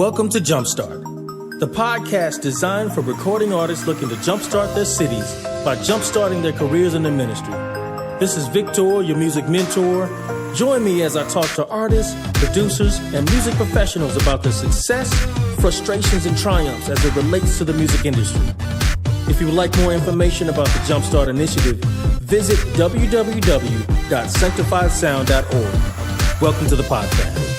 Welcome to Jumpstart, the podcast designed for recording artists looking to jumpstart their cities by jumpstarting their careers in the ministry. This is Victor, your music mentor. Join me as I talk to artists, producers, and music professionals about their success, frustrations, and triumphs as it relates to the music industry. If you would like more information about the Jumpstart initiative, visit www.sanctifiedsound.org. Welcome to the podcast.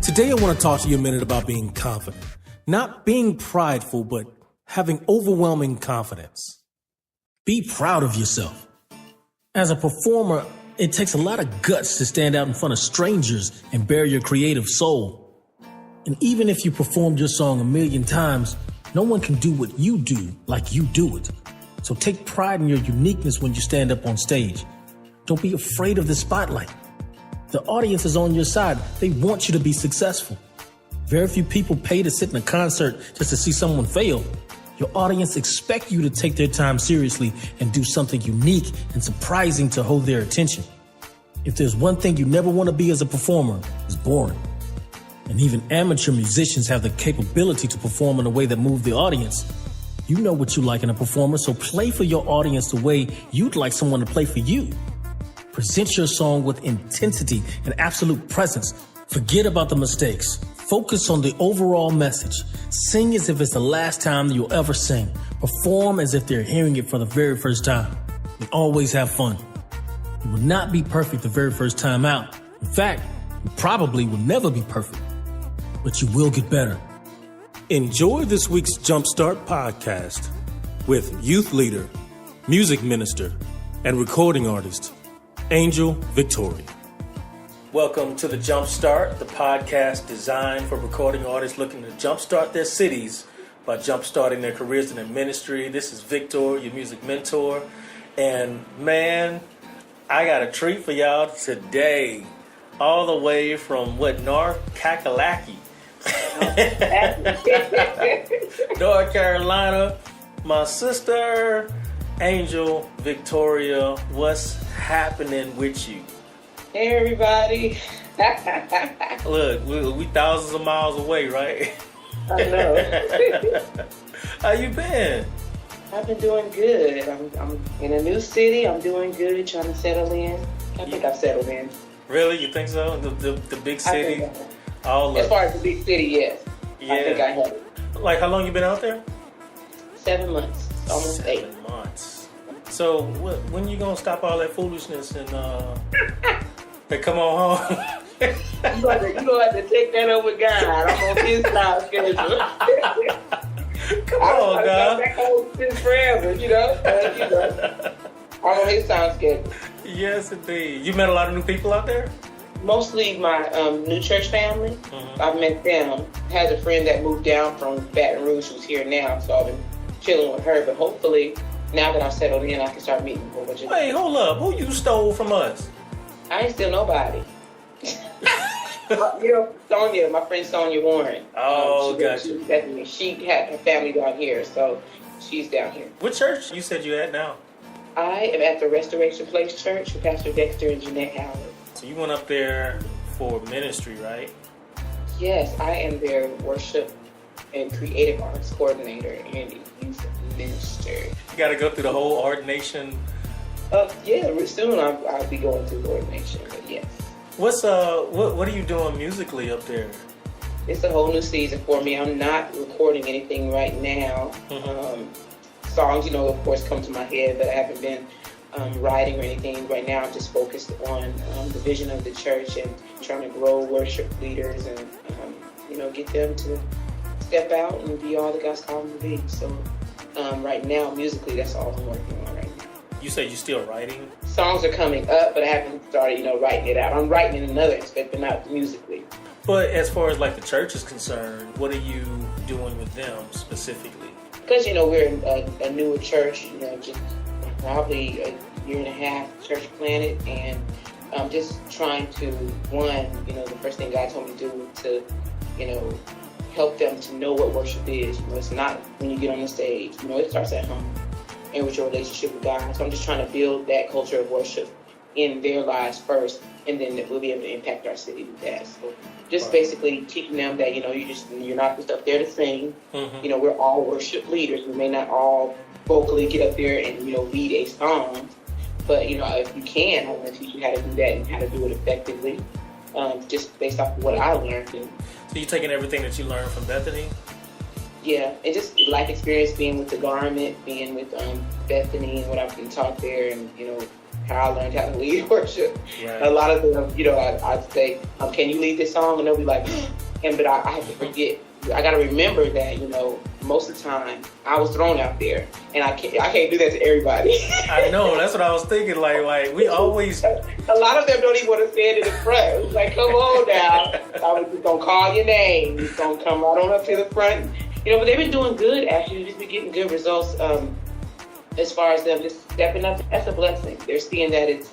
Today, I want to talk to you a minute about being confident. Not being prideful, but having overwhelming confidence. Be proud of yourself. As a performer, it takes a lot of guts to stand out in front of strangers and bare your creative soul. And even if you performed your song 1,000,000 times, no one can do what you do like you do it. So take pride in your uniqueness when you stand up on stage. Don't be afraid of the spotlight. The audience is on your side. They want you to be successful. Very few people pay to sit in a concert just to see someone fail. Your audience expect you to take their time seriously and do something unique and surprising to hold their attention. If there's one thing you never want to be as a performer, it's boring. And even amateur musicians have the capability to perform in a way that moves the audience. You know what you like in a performer, so play for your audience the way you'd like someone to play for you. Present your song with intensity and absolute presence. Forget about the mistakes. Focus on the overall message. Sing as if it's the last time that you'll ever sing. Perform as if they're hearing it for the very first time. And always have fun. You will not be perfect the very first time out. In fact, you probably will never be perfect. But you will get better. Enjoy this week's Jumpstart Podcast with youth leader, music minister, and recording artist, Angel Victoria. Welcome to the Jumpstart, the podcast designed for recording artists looking to jumpstart their cities by jumpstarting their careers in their ministry. This is Victor, your music mentor. And man, I got a treat for y'all today. All the way from North Kakalaki, North Carolina, my sister, Angel Victoria. What's happening with you? Hey, everybody. Look, we thousands of miles away, right? I know. How you been? I've been doing good. I'm in a new city. I'm doing good, trying to settle in. I think I've settled in. Really? You think so? The big city? As far as the big city, yes. Yeah. I think I have. Like, how long you been out there? 7 months. Almost 8. 7 months. So, when you gonna stop all that foolishness and come on home? You gonna have to take that up with God. I'm on his time schedule. Come on, God. I'm back home since forever, you know? I'm on his time schedule. Yes, indeed. You met a lot of new people out there? Mostly my new church family. Mm-hmm. I've met them. I had a friend that moved down from Baton Rouge who's here now, so I've been chilling with her. But hopefully, now that I've settled in, I can start meeting a whole bunch of Wait, hold up. Who you stole from us? I ain't steal nobody. Sonia, my friend Sonia Warren. Oh, gotcha. She had her family down here, so she's down here. What church you said you at now? I am at the Restoration Place Church with Pastor Dexter and Jeanette Howard. So you went up there for ministry, right? Yes, I am their worship and creative arts coordinator and youth minister. You got to go through the whole ordination. Yeah, soon I'll be going through the ordination, but yes. What are you doing musically up there? It's a whole new season for me. I'm not recording anything right now. Mm-hmm. Songs, of course, come to my head, but I haven't been writing or anything. Right now, I'm just focused on the vision of the church and trying to grow worship leaders and, get them to step out and be all that God's called them to be. So right now, musically, that's all I'm working on right now. You say you're still writing? Songs are coming up, but I haven't started, writing it out. I'm writing in another aspect, but not musically. But as far as like the church is concerned, what are you doing with them specifically? Because, we're a newer church, just probably a year and a half church planted, and I'm just trying to, the first thing God told me to do was to, help them to know what worship is. It's not when you get on the stage. It starts at home and with your relationship with God. So I'm just trying to build that culture of worship in their lives first, and then we'll be able to impact our city with that. So just basically teaching them that, you're not just up there to sing. Mm-hmm. We're all worship leaders. We may not all vocally get up there and, lead a song, but, if you can, I want to teach you how to do that and how to do it effectively, just based off of what I learned. So you're taking everything that you learned from Bethany? Yeah, and just life experience being with the garment, being with Bethany and what I've been taught there, and, how I learned how to lead worship. Right. A lot of them, I'd say, can you lead this song? And they'll be like, but I have to forget. I got to remember that, most of the time I was thrown out there, and I can't do that to everybody. I know, that's what I was thinking. Like we always. A lot of them don't even want to stand in the front. It's like, come on now. I was just gonna call your name. You're gonna come right on up to the front. But they've been doing good. Actually, just been getting good results. As far as them just stepping up, that's a blessing. They're seeing that it's,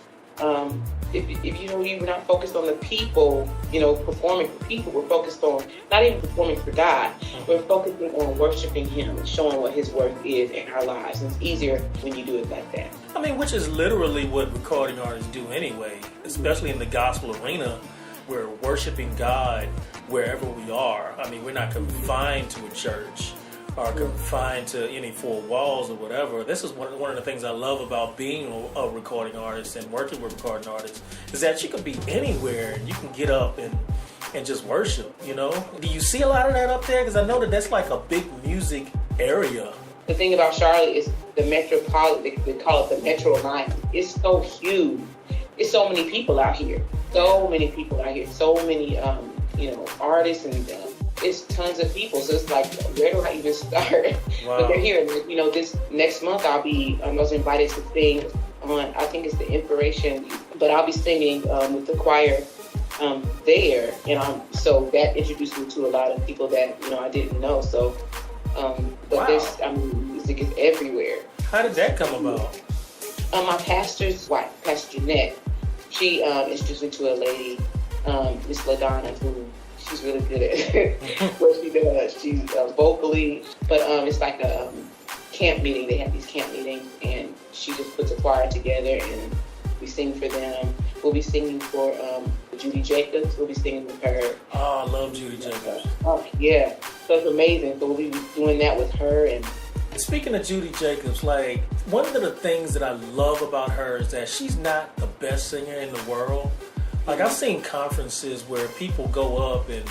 if you're not focused on the people, performing for people, we're focused on, not even performing for God, we're focusing on worshiping Him and showing what His worth is in our lives. And it's easier when you do it like that. Which is literally what recording artists do anyway, especially in the gospel arena. We're worshiping God wherever we are. We're not confined to a church or confined to any four walls or whatever. This is one of the things I love about being a recording artist and working with recording artists, is that you can be anywhere and you can get up and just worship, Do you see a lot of that up there? Because I know that's like a big music area. The thing about Charlotte is the metropolitan, they call it the metro line. It's so huge. It's so many people out here. So many, artists and it's tons of people. So it's like, where do I even start? Wow. But they're here. This next month I was invited to sing on, I think it's the Inspiration, but I'll be singing with the choir there. And so that introduced me to a lot of people that, I didn't know. So, but wow. Music is everywhere. How did that come about? My pastor's wife, Pastor Jeanette, she introduced me to a lady, Miss LaDonna, who she's really good at what she does. She's vocally, but it's like a camp meeting. They have these camp meetings, and she just puts a choir together, and we sing for them. We'll be singing for Judy Jacobs. We'll be singing with her. Oh, I love Judy Jacobs. Oh, yeah. So it's amazing. So we'll be doing that with her. And speaking of Judy Jacobs, like, one of the things that I love about her is that she's not the best singer in the world. Like, I've seen conferences where people go up and,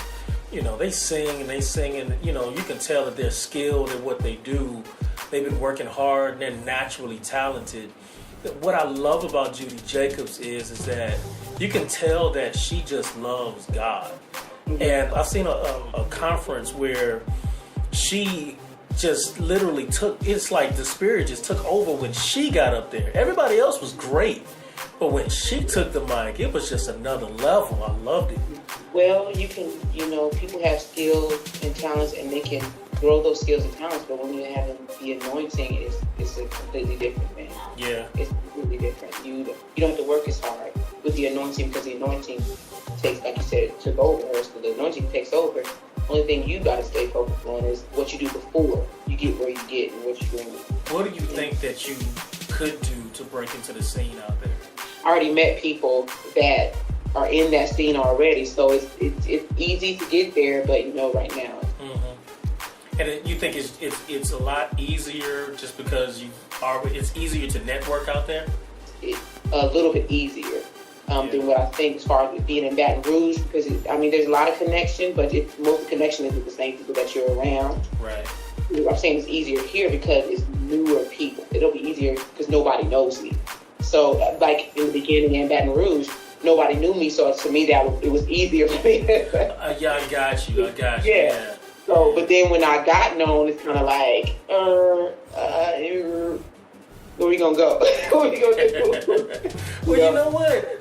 they sing and, you can tell that they're skilled at what they do. They've been working hard and they're naturally talented. What I love about Judy Jacobs is that you can tell that she just loves God. And I've seen a conference where she just literally it's like the Spirit just took over when she got up there. Everybody else was great, but when she took the mic, it was just another level. I loved it. Well, you can, people have skills and talents, and they can grow those skills and talents, but when you have the anointing, it's a completely different thing. Yeah. It's completely different. You don't have to work as hard with the anointing, because the anointing takes, like you said, took over her, so the anointing takes over. Only thing you got to stay focused on is what you do before you get where you get and what you're doing. What do you think that you could do to break into the scene out there? I already met people that are in that scene already, so it's easy to get there, but right now. Mm-hmm. And you think it's a lot easier just because it's easier to network out there? It's a little bit easier than what I think as far as being in Baton Rouge, because there's a lot of connection, but most of the connection is with the same people that you're around. Right. I'm saying it's easier here because it's newer people. It'll be easier because nobody knows me. So, like in the beginning in Baton Rouge, nobody knew me, so to me it was easier for me. Yeah, I got you. Yeah. So, but then when I got known, it's kind of like, where we gonna go? What we gonna do? Well, you know what?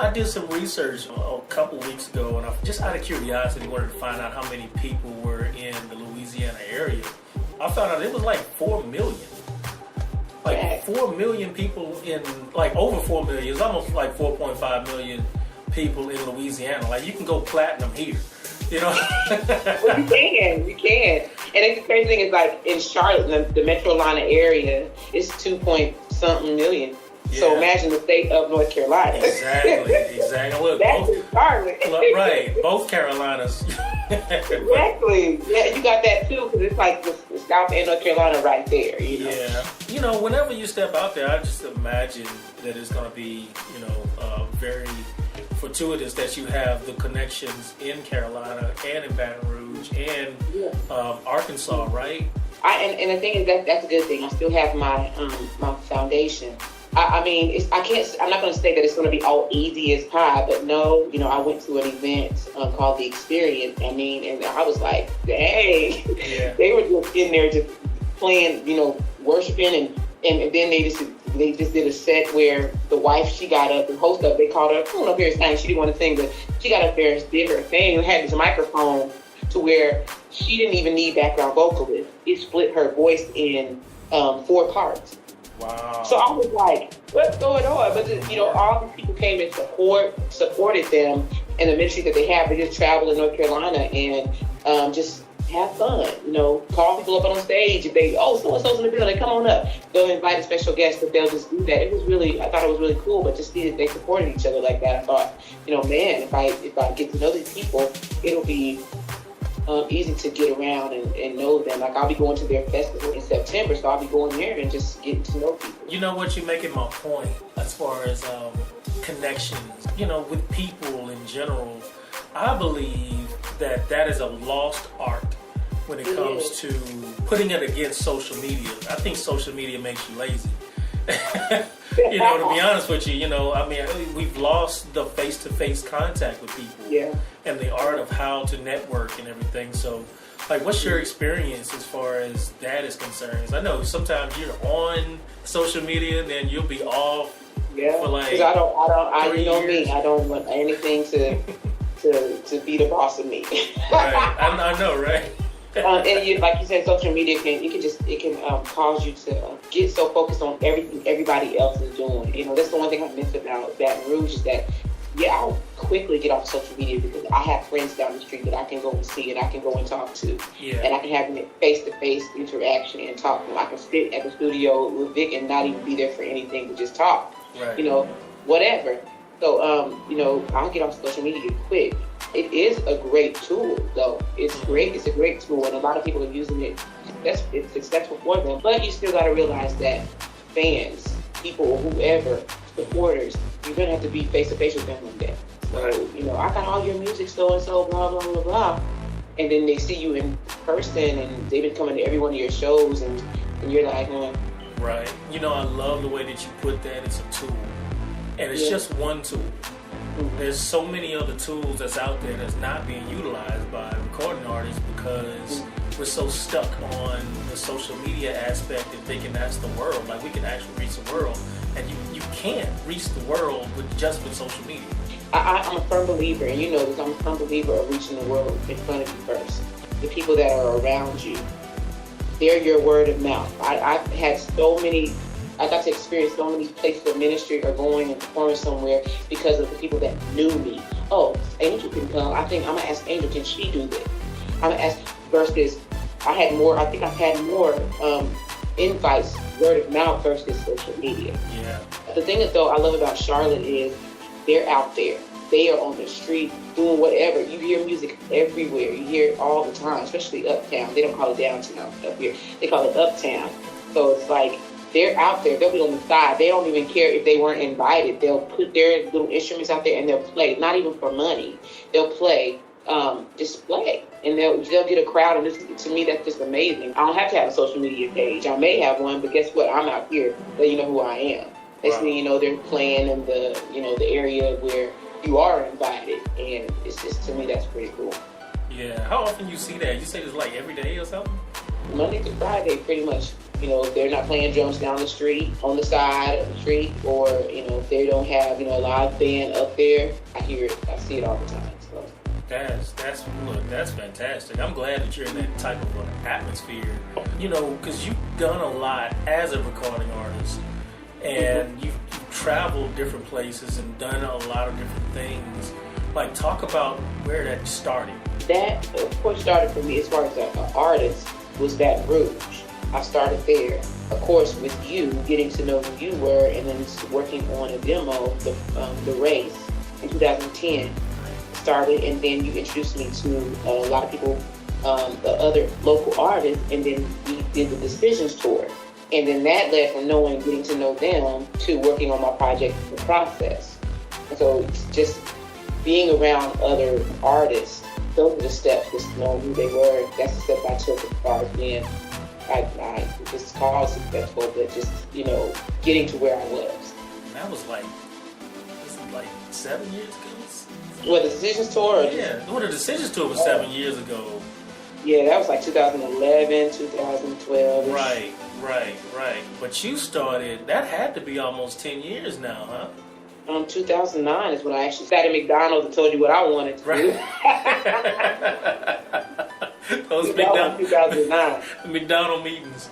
I did some research a couple weeks ago, and I just out of curiosity wanted to find out how many people were in the Louisiana area. I found out it was like 4 million. Like 4 million people over 4 million. It's almost like 4.5 million people in Louisiana. Like, you can go platinum here, Well, you can. And the crazy thing is, like, in Charlotte, the Metro Atlanta area, it's 2 point something million. Yeah. So imagine the state of North Carolina. Exactly. Look, that's in Charlotte. Right, both Carolinas. Exactly. Yeah, you got that too, because it's like the South and North Carolina right there. You know? Yeah. You know, whenever you step out there, I just imagine that it's going to be, very fortuitous that you have the connections in Carolina and in Baton Rouge and Arkansas, right? And the thing is that's a good thing. I still have my my foundation. I'm not going to say that it's going to be all easy as pie, but no, I went to an event called The Experience. And I was like, dang, they were just in there just playing, worshiping, and then they just did a set where the wife, she got up, the host up, they called her, come on up here and sing. She didn't want to sing, but she got up there and did her thing and had this microphone to where she didn't even need background vocalists. It split her voice in 4 parts. Wow. So I was like, what's going on? But, all these people came and supported them in the ministry that they have. They just travel in North Carolina and just have fun. Call people up on stage. If they, so-and-so's in the building, come on up. They'll invite a special guest, but they'll just do that. I thought it was really cool, but to see that they supported each other like that, I thought, man, if I get to know these people, it'll be easy to get around and know them. Like, I'll be going to their festival in September, so I'll be going there and just getting to know people. You know what, you're making my point as far as connections, with people in general. I believe that is a lost art when it comes to putting it against social media. I think social media makes you lazy. To be honest with you, we've lost the face-to-face contact with people and the art of how to network and everything. So, like, what's your experience as far as that is concerned? I know sometimes you're on social media and then you'll be off for like 3 years. I don't want anything to be the boss of me. Right, I know, right? And like you said, social media can cause you to get so focused on everything everybody else is doing. That's the one thing I miss about Baton Rouge is that, I'll quickly get off social media because I have friends down the street that I can go and see and I can go and talk to. Yeah. And I can have face-to-face interaction and talk to them. I can sit at the studio with Vic and not even be there for anything but just talk. Right. Whatever. So, I'll get off social media quick. It is a great tool, though. It's great. It's a great tool, and a lot of people are using it. It's successful for them. But you still got to realize that fans, people, whoever, supporters, you're going to have to be face-to-face with them one day. So, I got all your music, so-and-so, blah, blah, blah, blah. And then they see you in person, and they've been coming to every one of your shows, and you're like, Right. I love the way that you put that. It's a tool. And it's just one tool. There's so many other tools that's out there that's not being utilized by recording artists because we're so stuck on the social media aspect and thinking that's the world. Like, we can actually reach the world, and you can't reach the world with social media. I'm a firm believer, and you know this, I'm a firm believer of reaching the world in front of you first. The people that are around you, they're your word of mouth. I've had I got to experience so many places of ministry or going and performing somewhere because of the people that knew me. Oh, Angel can come. I think I'm going to ask Angel, can she do this? I'm going to ask versus I've had more invites, word of mouth versus social media. Yeah. The thing that, though, I love about Charlotte is they're out there. They are on the street doing whatever. You hear music everywhere. You hear it all the time, especially uptown. They don't call it downtown up here. They call it uptown. So it's like, they're out there. They'll be on the side. They don't even care if they weren't invited. They'll put their little instruments out there and they'll play, not even for money. They'll play, just play. And they'll get a crowd. And this, to me, that's just amazing. I don't have to have a social media page. I may have one, but guess what? I'm out here. Let you know who I am. Next thing you know, they're playing in the area where you are invited. And it's just, to me, that's pretty cool. Yeah. How often you see that? You say it's like every day or something? Monday to Friday, pretty much. They're not playing drums down the street, on the side of the street, or, if they don't have, a live band up there, I hear it. I see it all the time. So. That's fantastic. I'm glad that you're in that type of atmosphere, because you've done a lot as a recording artist, and you've traveled different places and done a lot of different things. Like, talk about where that started. That, of course, started for me as far as an artist was Baton Rouge. I started there. Of course, with you, getting to know who you were, and then working on a demo, the race in 2010 started, and then you introduced me to a lot of people, the other local artists, and then we did the Decisions tour. And then that led from knowing, getting to know them, to working on my project, The Process. And so it's just being around other artists, those are the steps, just knowing who they were. That's the step I took as far as being, I just call it successful, but just, getting to where I was. That was like 7 years ago? Well, the Decisions tour? The Decisions tour was 7 years ago. Yeah, that was like 2011, 2012. Right. But you started, that had to be almost 10 years now, huh? 2009 is when I actually sat at McDonald's and told you what I wanted to do. Those 2009. McDonald meetings.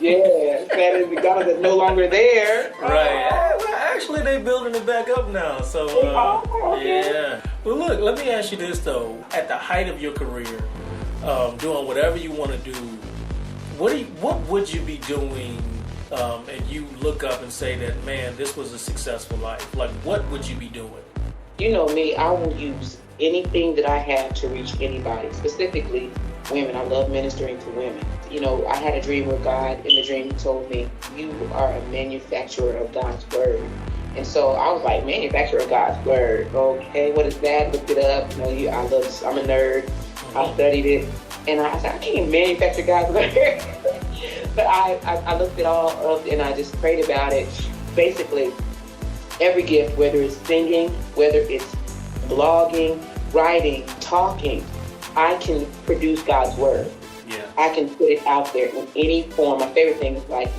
Yeah, sat at McDonald's that's no longer there. Right. Well, actually, they're building it back up now. So, okay. Yeah. Well, look, let me ask you this, though. At the height of your career, doing whatever you want to do, what would you be doing, and you look up and say that, man, this was a successful life? Like, what would you be doing? You know me, I will use anything that I have to reach anybody, specifically women. I love ministering to women. I had a dream with God. In the dream, He told me, you are a manufacturer of God's word. And so I was like, manufacturer of God's word. Okay, what is that? Looked it up. I'm a nerd. I studied it. And I said, I can't manufacture God's word. But I looked it all up and I just prayed about it. Basically, every gift, whether it's singing, whether it's blogging, writing, talking, I can produce God's word. Yeah. I can put it out there in any form. My favorite thing is like,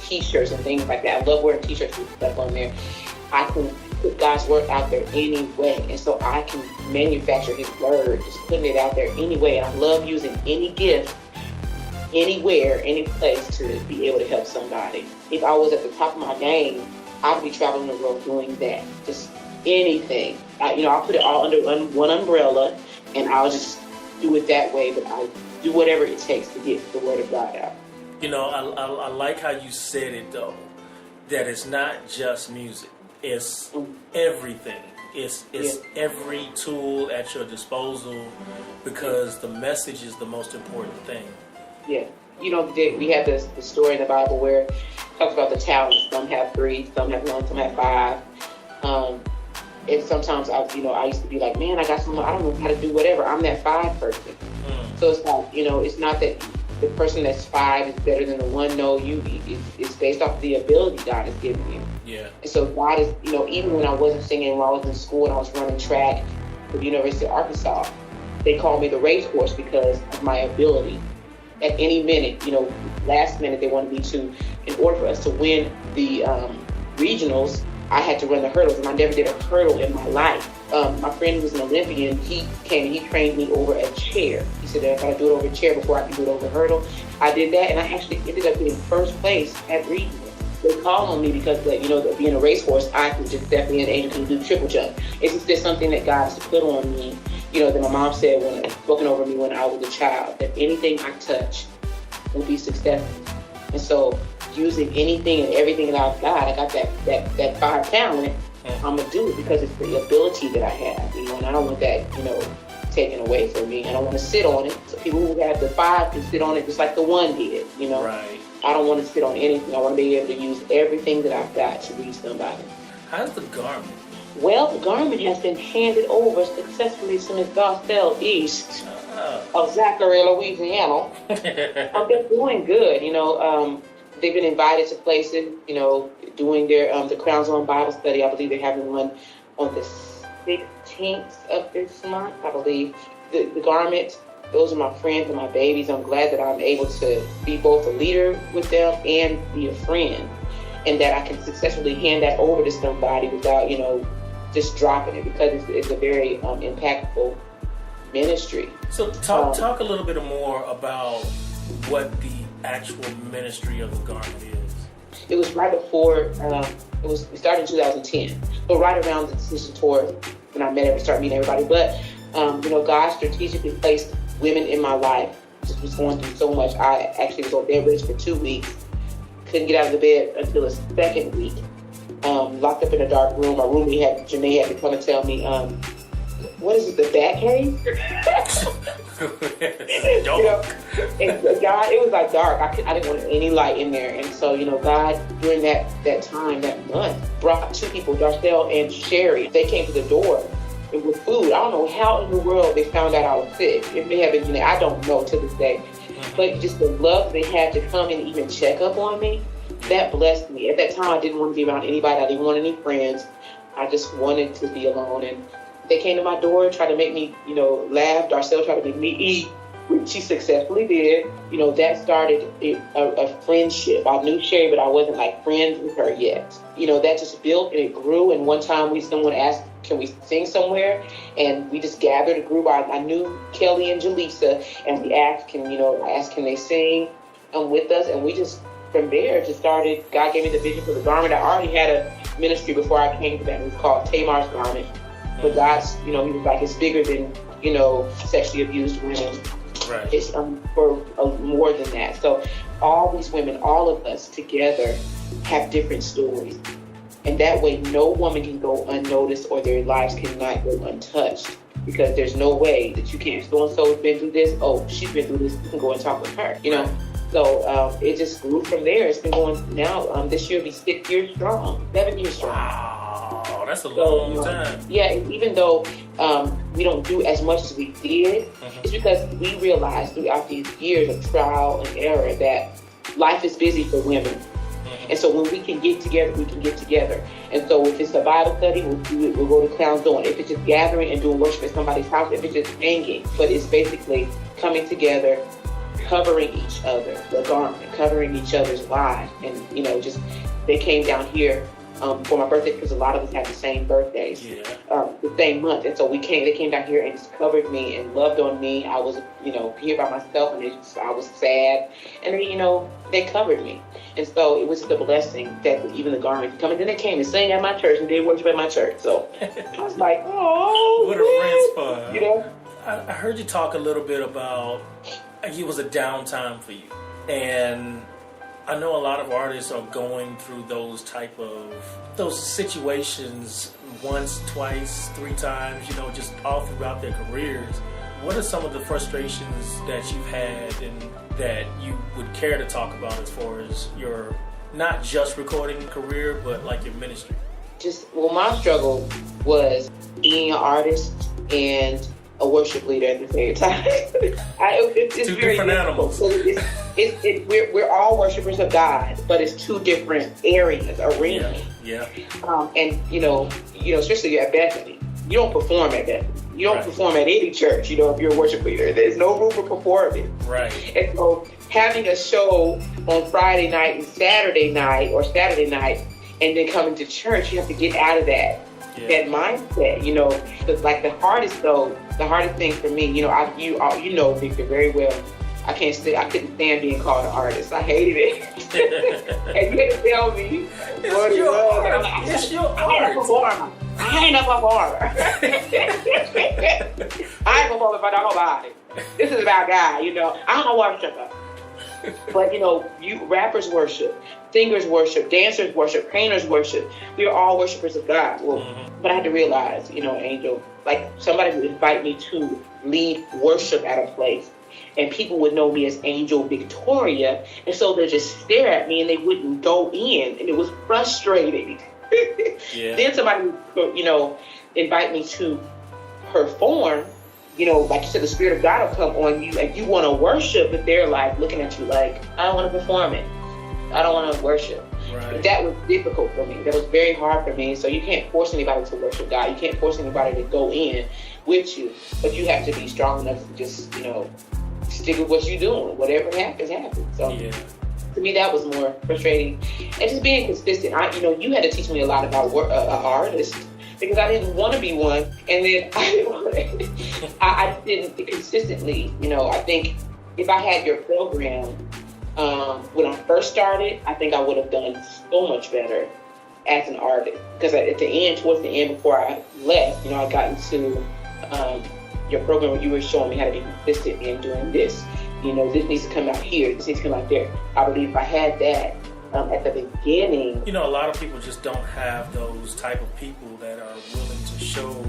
t-shirts and things like that. I love wearing t-shirts with stuff on there. I can put God's word out there anyway. And so I can manufacture His word, just putting it out there anyway. And I love using any gift, anywhere, any place to be able to help somebody. If I was at the top of my game, I would be traveling the world doing that. Just anything. I'll put it all under one umbrella and I'll just do it that way. But I'll do whatever it takes to get the word of God out. I like how you said it, though, that it's not just music. It's everything. It's every tool at your disposal, because the message is the most important thing. Yeah. We have the story in the Bible where it talks about the talents. Some have 3, some have 1, some have 5. And sometimes I used to be like, man, I don't know how to do whatever. I'm that 5 person. So it's like, it's not that the person that's 5 is better than the 1. No, it's based off the ability God has given you. Yeah. And so God is, even when I wasn't singing, when I was in school and I was running track at the University of Arkansas, they called me the racehorse because of my ability. At any minute, last minute they wanted me to, in order for us to win the regionals, I had to run the hurdles, and I never did a hurdle in my life. My friend who was an Olympian, he came and he trained me over a chair. He said that if I do it over a chair before I can do it over a hurdle. I did that, and I actually ended up getting first place at regionals. They called on me because, being a racehorse, I can just definitely an angel can do triple jump. It's just something that God has put on me. That my mom said spoken over me when I was a child, that anything I touch will be successful. And so, using anything and everything that I've got, I got that 5 talent. I'm gonna do it because it's the ability that I have, and I don't want that, taken away from me. I don't want to sit on it. So people who have the 5 can sit on it just like the 1 did, Right. I don't want to sit on anything. I want to be able to use everything that I've got to reach somebody. How's the garment? Well, the garment has been handed over successfully to Ms. Garcelle East of Zachary, Louisiana. They're doing good, They've been invited to places, doing their the Crowns on Bible study. I believe they're having one on the 16th of this month, I believe. The garment, those are my friends and my babies. I'm glad that I'm able to be both a leader with them and be a friend, and that I can successfully hand that over to somebody without, just dropping it, because it's a very impactful ministry. So talk a little bit more about what the actual ministry of the garment is. It was right before, we started in 2010, but right around the Decision tour when I started meeting everybody. But, God strategically placed women in my life just was going through so much. I actually was on bed rest for 2 weeks. Couldn't get out of the bed until the second week. Locked up in a dark room. My roommate Janae had to come and tell me, what is it, the bat cave? And God, it was like dark. I didn't want any light in there. And so, God, during that month, brought 2 people, Darcel and Sherry. They came to the door with food. I don't know how in the world they found out I was sick. If they had been, I don't know to this day. But just the love they had to come and even check up on me, that blessed me. At that time, I didn't want to be around anybody. I didn't want any friends. I just wanted to be alone. And they came to my door, tried to make me, laugh. Darcel tried to make me eat, which she successfully did. That started a friendship. I knew Sherry, but I wasn't like friends with her yet. That just built and it grew. And one time someone asked, can we sing somewhere? And we just gathered a group. I knew Kelly and Jaleesa, and we asked, can they sing with us? And we just, from there, just started. God gave me the vision for the garment. I already had a ministry before I came to that. It was called Tamar's Garment. But God's, he was like, it's bigger than, sexually abused women. Right. It's for more than that. So all these women, all of us together have different stories. And that way, no woman can go unnoticed or their lives cannot go untouched, because there's no way that you can't. So-and-so has been through this. Oh, she's been through this. You can go and talk with her, So it just grew from there. It's been going now. This year will be 6 years strong, 7 years strong. Wow, that's a long time. Yeah, even though we don't do as much as we did, it's because we realized throughout these years of trial and error that life is busy for women. And so when we can get together, we can get together. And so if it's a Bible study, we'll do it. We'll go to Clown's Dawn. If it's just gathering and doing worship at somebody's house, if it's just hanging. But it's basically coming together, covering each other, the garment, covering each other's lives. And, just they came down here for my birthday, because a lot of us had the same birthdays, the same month. And so they came down here and just covered me and loved on me. I was, here by myself, and I was sad. And then, they covered me. And so it was just a blessing that even the garment could come. And then they came and sang at my church and did worship at my church. So I was like, oh, what a friend's fun. I heard you talk a little bit about it was a downtime for you. And I know a lot of artists are going through those situations once, twice, 3 times, just all throughout their careers. What are some of the frustrations that you've had and that you would care to talk about as far as your, not just recording career, but like your ministry? My struggle was being an artist and a worship leader at the same time. It's 2 very different animals. So we're all worshipers of God, but it's 2 different areas, arenas. Yeah. And especially at Bethany, you don't perform at Bethany. You don't perform at any church. If you're a worship leader, there's no room for performing. Right. And so having a show on Friday night and Saturday night, and then coming to church, you have to get out of that mindset. Like the hardest thing for me, you know Victor very well. I couldn't stand being called an artist. I hated it. And you had to tell me what it was. It's your art. I ain't a performer. I ain't performing for nobody. This is about God, I'm a worshiper. But, you rappers worship, singers worship, dancers worship, painters worship. We are all worshipers of God. Well, but I had to realize, Angel, like somebody would invite me to lead worship at a place, and people would know me as Angel Victoria, and so they'd just stare at me and they wouldn't go in, and it was frustrating. Then somebody would, invite me to perform, like you said, the Spirit of God will come on you and you want to worship, but they're like looking at you like, I don't want to perform it. I don't want to worship. Right. That was difficult for me. That was very hard for me. So you can't force anybody to worship God. You can't force anybody to go in with you, but you have to be strong enough to just, stick with what you're doing. Whatever happens, happens. So to me, that was more frustrating. And just being consistent. You had to teach me a lot about an artist, because I didn't want to be one. And then I didn't consistently, I think if I had your program when I first started, I think I would have done so much better as an artist. Because towards the end, before I left, I got into your program where you were showing me how to be consistent in doing this. this needs to come out here, this needs to come out there. I believe if I had that at the beginning. A lot of people just don't have those type of people that are willing to show,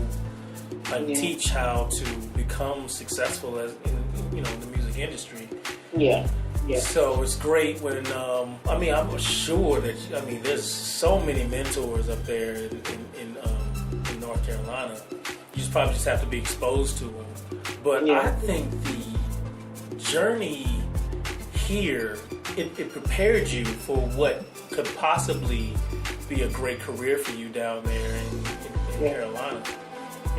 teach how to become successful as in the music industry. Yeah. Yeah. So it's great when, I'm sure that, there's so many mentors up there in North Carolina. You just probably have to be exposed to them. But I think the journey here, it prepared you for what could possibly be a great career for you down there in Carolina.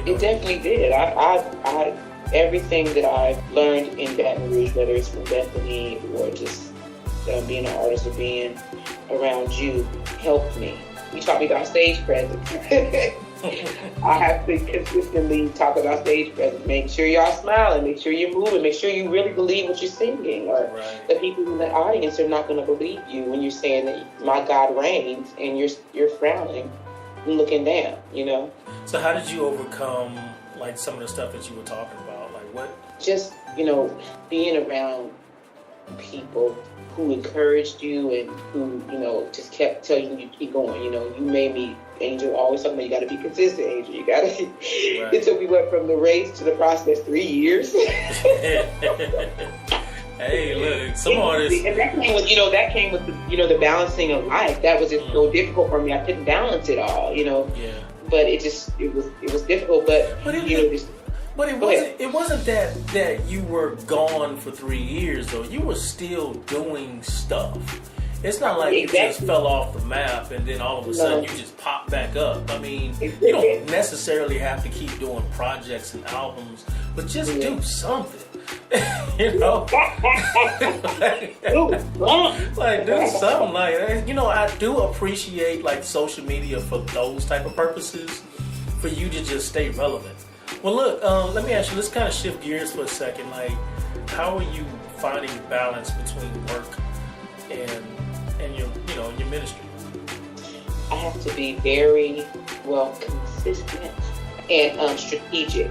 It definitely did. I everything that I've learned in Baton Rouge, whether it's from Bethany or just being an artist or being around you, helped me. You taught me about stage presence. I have to consistently talk about stage presence. Make sure y'all smiling, make sure you're moving, make sure you really believe what you're singing. Or the people in the audience are not going to believe you when you're saying that my God reigns and you're frowning and looking down, So how did you overcome some of the stuff that you were talking about? What? Just, being around people who encouraged you and who, just kept telling you to keep going. You made me, Angel, always talking about you got to be consistent, Angel. You got to. Right. It took me from the race to the process 3 years. Hey, look, some artists. And that came with the balancing of life. That was just so difficult for me. I couldn't balance it all, Yeah. But it was difficult. But it wasn't that you were gone for 3 years though. You were still doing stuff. It's not like you just fell off the map and then all of a sudden you just pop back up. You don't necessarily have to keep doing projects and albums, but just do something. Do something. I do appreciate social media for those type of purposes, for you to just stay relevant. Well, look, let me ask you, let's kind of shift gears for a second. How are you finding balance between work and your ministry? I have to be very, consistent and strategic.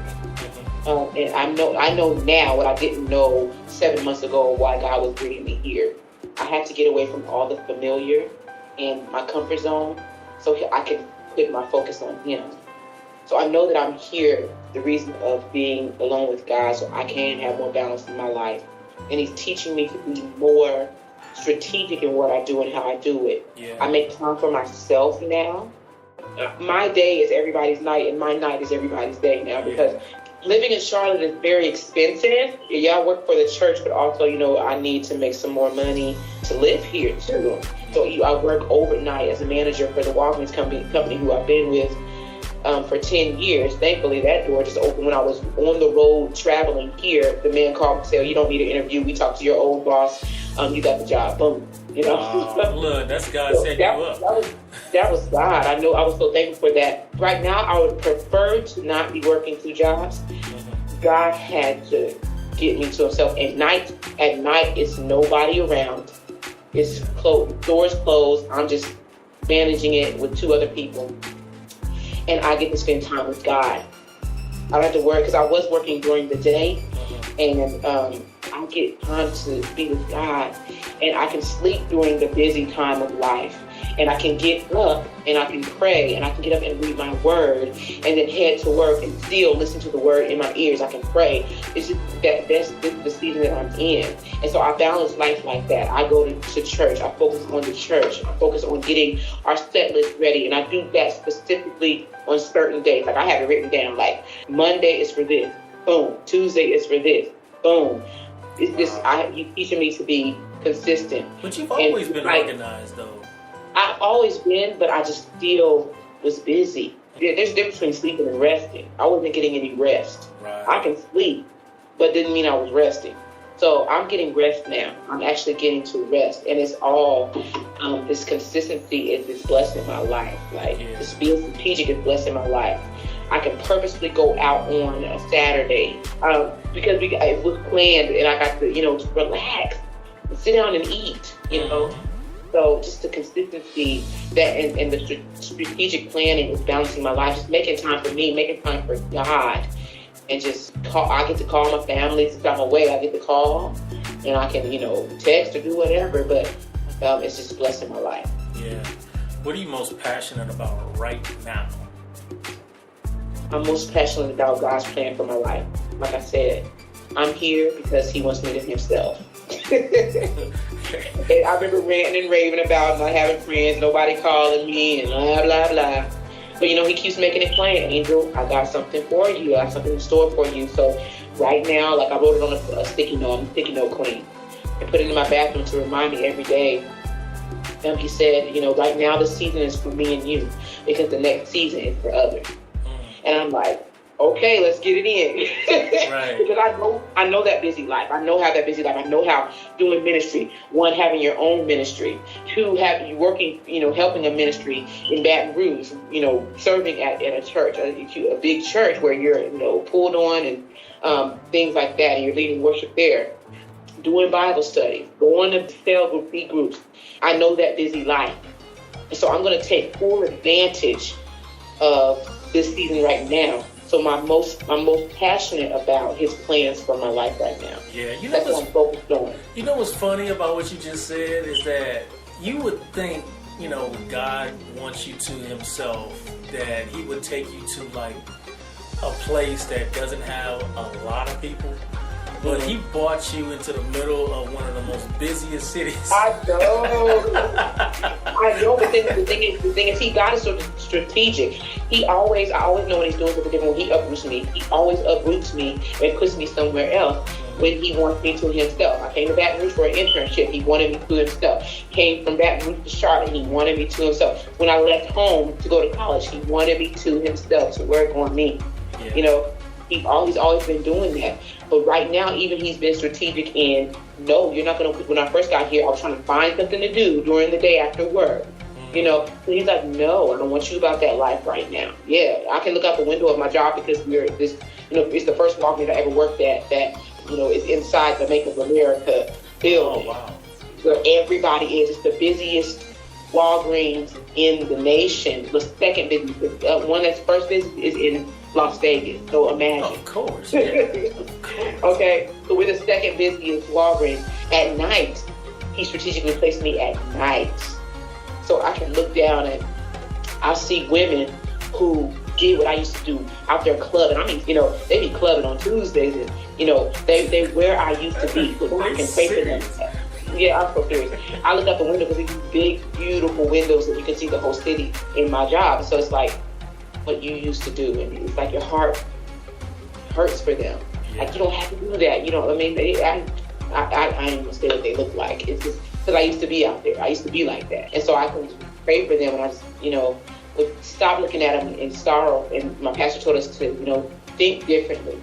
And I know now what I didn't know 7 months ago why God was bringing me here. I had to get away from all the familiar and my comfort zone so I can put my focus on Him. So I know that I'm here, the reason of being alone with God, so I can have more balance in my life. And He's teaching me to be more strategic in what I do and how I do it. Yeah. I make time for myself now. My day is everybody's night, and my night is everybody's day now, because living in Charlotte is very expensive. Yeah, I work for the church, but also, I need to make some more money to live here too. So I work overnight as a manager for the Walgreens company who I've been with for 10 years. Thankfully, that door just opened when I was on the road traveling here. The man called and said, "You don't need an interview. We talked to your old boss. You got the job." Boom. Look, that's God setting you up. That was God. I know. I was so thankful for that. Right now, I would prefer to not be working 2 jobs. God had to get me to Himself. At night, it's nobody around. It's closed, doors closed. I'm just managing it with 2 other people. And I get to spend time with God. I don't have to work, because I was working during the day. And I get time to be with God. And I can sleep during the busy time of life. And I can get up and I can pray, and I can get up and read my word, and then head to work and still listen to the word in my ears. I can pray. It's just that's the season that I'm in. And so I balance life like that. I go to church. I focus on the church. I focus on getting our set list ready. And I do that specifically on certain days. I have it written down, Monday is for this. Boom. Tuesday is for this. Boom. It's just, you teaching me to be consistent. But you've always been organized, though. I've always been, but I just still was busy. There's a difference between sleeping and resting. I wasn't getting any rest. Right. I can sleep, but didn't mean I was resting. So I'm getting rest now. I'm actually getting to rest. And it's all, this consistency is blessing my life. This being strategic is blessing my life. I can purposely go out on a Saturday because it was planned, and I got to, to relax and sit down and eat, So just the consistency that and the strategic planning is balancing my life, just making time for me, making time for God, and just call. I get to call my family. Since I'm away, I get to call and I can, text or do whatever, but it's just blessing my life. Yeah. What are you most passionate about right now? I'm most passionate about God's plan for my life. Like I said, I'm here because He wants me to Himself. And I remember ranting and raving about not having friends, nobody calling me, and blah, blah, blah. But, He keeps making it plain. Angel, I got something for you. I got something in store for you. So right now, like I wrote it on a sticky note queen, and put it in my bathroom to remind me every day. He said, right now this season is for me and you, because the next season is for others. And I'm like, okay, let's get it in. Right. Because I know that busy life. I know how that busy life. I know how doing ministry, one, having your own ministry, two, having you working, helping a ministry in Baton Rouge, serving at a church, a big church where you're, pulled on and things like that, and you're leading worship there, doing Bible studies, going to cell group, B groups. I know that busy life. And so I'm going to take full advantage of this season right now. So I'm most passionate about His plans for my life right now. Yeah, that's what I'm focused on. You know what's funny about what you just said is that you would think, when God wants you to Himself, that He would take you to like a place that doesn't have a lot of people. But He brought you into the middle of one of the most busiest cities. I know. But the thing is, God is so strategic. I always know when He's doing something different. When He uproots me, He always uproots me and puts me somewhere else when He wants me to Himself. I came to Baton Rouge for an internship. He wanted me to Himself. Came from Baton Rouge to Charlotte. He wanted me to Himself. When I left home to go to college, He wanted me to Himself, to work on me. Yeah. He's always been doing that. But right now, even He's been strategic in, no, you're not going to, when I first got here, I was trying to find something to do during the day after work. So He's like, no, I don't want you about that life right now. Yeah, I can look out the window of my job because it's the first walk that I ever worked at that, is inside the Make of America building. Oh, wow. Where everybody is. It's the busiest Walgreens in the nation. The second busiest, one that's first business is in Las Vegas. So imagine. Of course. Yeah. Of course. Okay, so we're the second busiest Walgreens. At night, He strategically placed me at night. So I can look down and I see women who did what I used to do out there clubbing. I mean, they be clubbing on Tuesdays and, they where I used to be. So I can pray for them. Yeah, I'm so serious. I look out the window because these big, beautiful windows that you can see the whole city in my job. So it's like what you used to do. And it's like your heart hurts for them. Yeah. Like, you don't have to do that. I ain't gonna say what they look like. It's just because I used to be out there. I used to be like that. And so I can pray for them, and I just, would stop looking at them in sorrow. And my pastor told us to, think differently.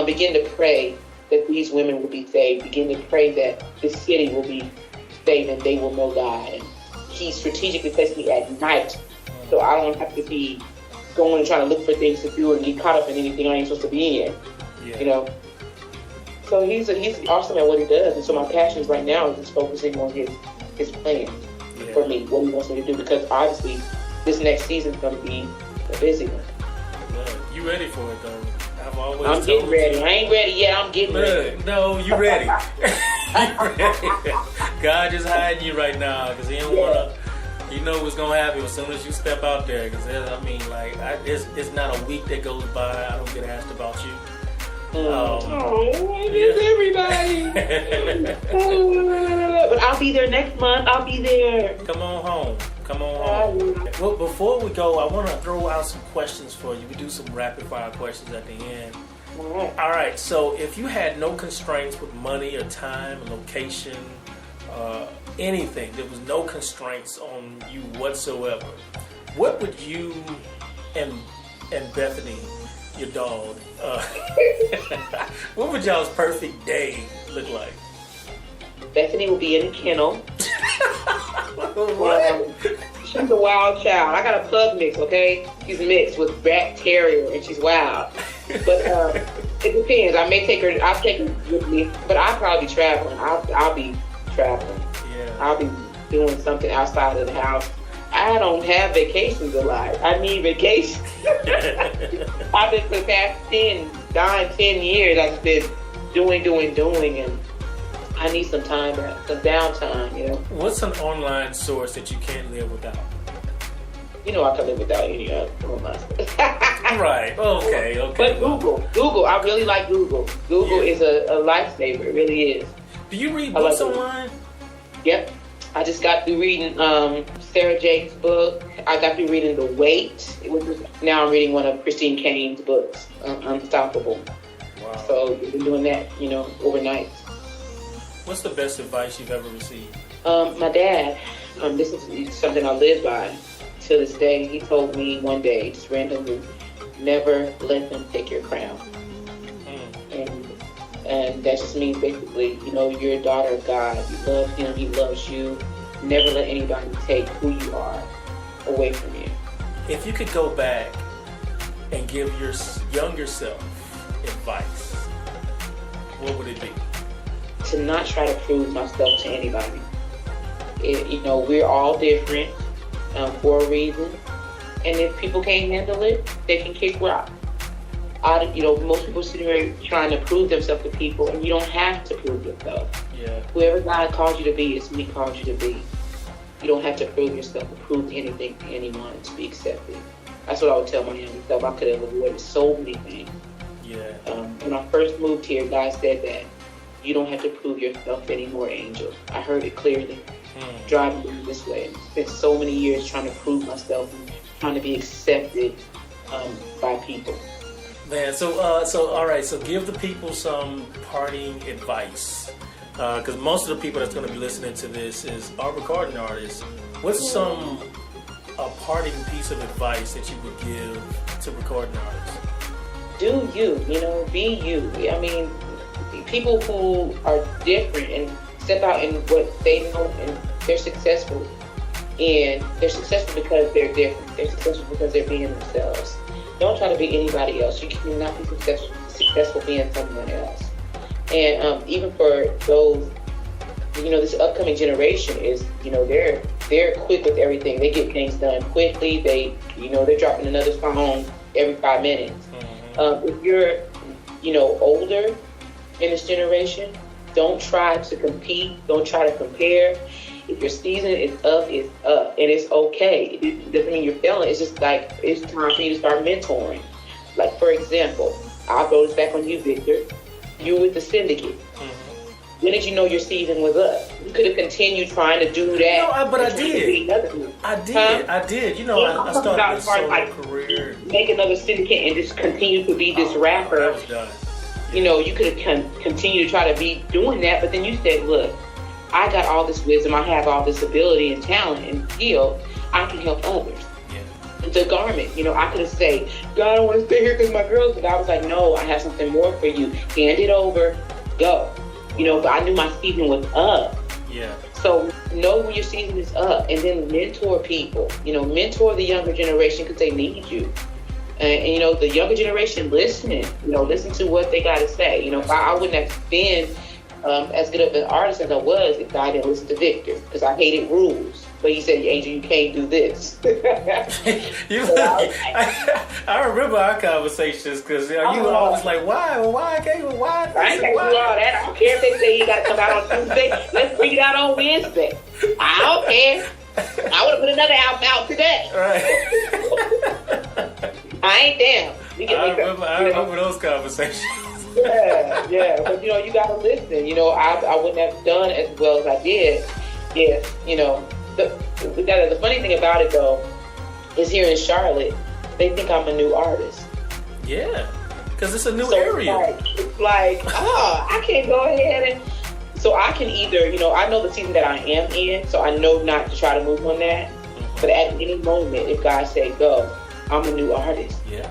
Begin to pray that these women will be saved. Begin to pray that this city will be saved and they will know God. And He strategically placed me at night, so I don't have to be going and trying to look for things to do and get caught up in anything I ain't supposed to be in. Yeah. So he's awesome at what He does, and so my passions right now is just focusing on his plan for me, what He wants me to do, because obviously this next season is going to be a busy one. Look, you ready for it though? I'm getting ready. I ain't ready yet. I'm getting ready. No, you ready. You ready. God just hiding you right now because He don't want to. You know what's going to happen as soon as you step out there. Because, it's not a week that goes by I don't get asked about you. Everybody. But I'll be there next month. I'll be there. Come on home. Well, before we go, I want to throw out some questions for you. We do some rapid fire questions at the end. All right. So if you had no constraints with money or time or location, anything, there was no constraints on you whatsoever, what would you and Bethany, your dog, what would y'all's perfect day look like? Bethany will be in the kennel. What? She's a wild child. I got a pug mix, okay? She's mixed with Black Terrier, and she's wild. But it depends. I'll take her with me, but I'll probably be traveling. I'll be traveling. Yeah. I'll be doing something outside of the house. I don't have vacations a lot. I need vacations. I've been for the past 10 years, I've been doing, and I need some time, some downtime, you know. What's an online source that you can't live without? You know I can live without any online source. Right. Okay. But Google. I really like Google. Google is a lifesaver. It really is. Do you read books online? Yep. I just got through reading Sarah Jake's book. I got through reading The Weight. Now I'm reading one of Christine Kane's books, Unstoppable. Wow. So you've been doing that, overnight. What's the best advice you've ever received? My dad, this is something I live by to this day. He told me one day, just randomly, never let them take your crown. And that just means basically, you're a daughter of God. You love him, he loves you. Never let anybody take who you are away from you. If you could go back and give your younger self advice, what would it be? To not try to prove myself to anybody. We're all different for a reason. And if people can't handle it, they can kick rock. Most people sitting here trying to prove themselves to people, and you don't have to prove yourself. Yeah. Whoever God calls you to be is who he calls you to be. You don't have to prove yourself or prove anything to anyone to be accepted. That's what I would tell my younger self. I could have avoided so many things. Yeah. When I first moved here, God said that you don't have to prove yourself anymore, Angel. I heard it clearly. Driving this way. I spent so many years trying to prove myself and trying to be accepted by people. Man, so all right, so give the people some parting advice, because most of the people that's going to be listening to this are recording artists. What's a parting piece of advice that you would give to recording artists? Do you, be you. I mean, people who are different and step out in what they know and they're successful. And they're successful because they're different. They're successful because they're being themselves. Don't try to be anybody else. You cannot be successful being someone else. And even for those, this upcoming generation is, they're quick with everything. They get things done quickly. They're dropping another song every 5 minutes. If you're, older in this generation, don't try to compete. Don't try to compare. If your season is up, it's up. And it's okay. It doesn't mean you're failing. It's just like, it's time for you to start mentoring. Like, for example, I'll throw this back on you, Victor. You with the syndicate. When did you know your season was up? You could have continued trying to do that. No, but I did. I did. I started a solo career. Make another syndicate and just continue to be this rapper. That was done. You could have continued to try to be doing that, but then you said, look, I got all this wisdom, I have all this ability and talent and skill, I can help others. Yeah. The garment, I could have said, God, I don't want to stay here because my girls, but I was like, no, I have something more for you. Hand it over, go. But I knew my season was up. Yeah. So know when your season is up and then mentor people. Mentor the younger generation because they need you. And the younger generation listening, listen to what they got to say. I wouldn't have been as good of an artist as I was if I didn't listen to Victor, because I hated rules. But he said, Angel, you can't do this. I remember our conversations because you were always like, why? Well, why? I can't. Why? I ain't gonna do all that. I don't care if they say you gotta come out on Tuesday. Let's bring it out on Wednesday. I don't care. I would have put another album out today. Right. I ain't down. I remember those conversations. Yeah. But you gotta listen. I wouldn't have done as well as I did if, the funny thing about it though is here in Charlotte, they think I'm a new artist. Yeah. Because it's a new area. It's like, I can't go ahead and so I can either, I know the season that I am in, so I know not to try to move on that. But at any moment, if God say go, I'm a new artist. Yeah.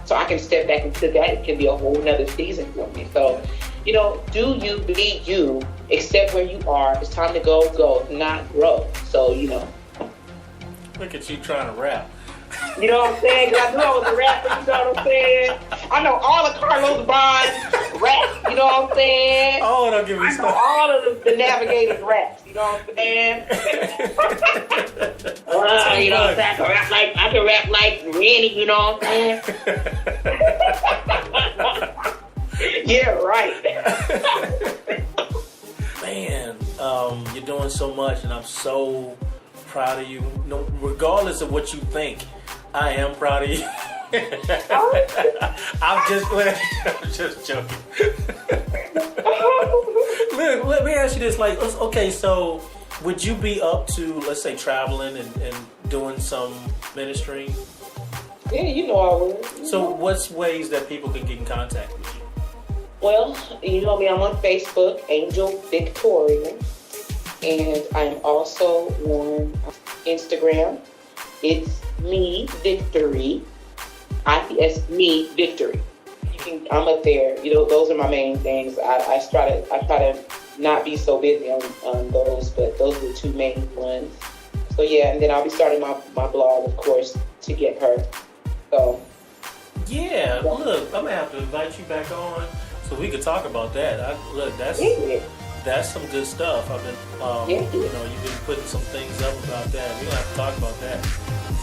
So I can step back into that. It can be a whole nother season for me. So, do you be you, accept where you are. It's time to go, not grow. So, Look at you trying to rap. You know what I'm saying? Because I knew I was a rapper, you know what I'm saying? I know all of Carlos Bond's raps, you know what I'm saying? Oh, don't give me I know all of the Navigators raps, you know what I'm saying? You know what I'm saying? I can rap like Randy, you know what I'm saying? Yeah, right. so much, and I'm so proud of you. No, regardless of what you think, I am proud of you. I'm just joking. Look, let me ask you this. Like, okay, so would you be up to, let's say, traveling and doing some ministry? Yeah, you know I would. So what's ways that people can get in contact with you? Well, you know me, I'm on Facebook, Angel Victoria, and I'm also on Instagram. It's me, Victory. IPS me, Victory. I'm up there. You know, those are my main things. I try to not be so busy on those, but those are the two main ones. So yeah, and then I'll be starting my blog, of course, to get her. So yeah, look, I'm gonna have to invite you back on so we could talk about that. That's some good stuff. I've been, you know, you've been putting some things up about that. We're gonna have to talk about that.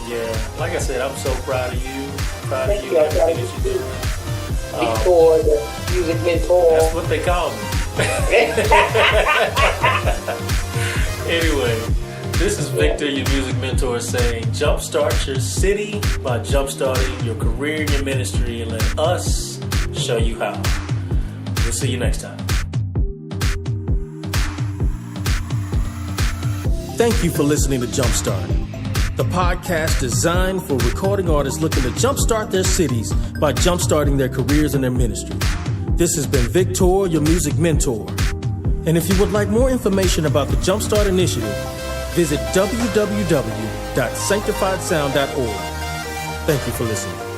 Yeah, like I said, I'm so proud of you. Proud of you and everything that you're doing. Mentor, the music mentor. That's what they call me. Anyway, this is Victor, your music mentor, saying jumpstart your city by jumpstarting your career and your ministry, and let us show you how. We'll see you next time. Thank you for listening to Jumpstart, the podcast designed for recording artists looking to jumpstart their cities by jumpstarting their careers and their ministry. This has been Victor, your music mentor. And if you would like more information about the Jumpstart Initiative, visit www.sanctifiedsound.org. Thank you for listening.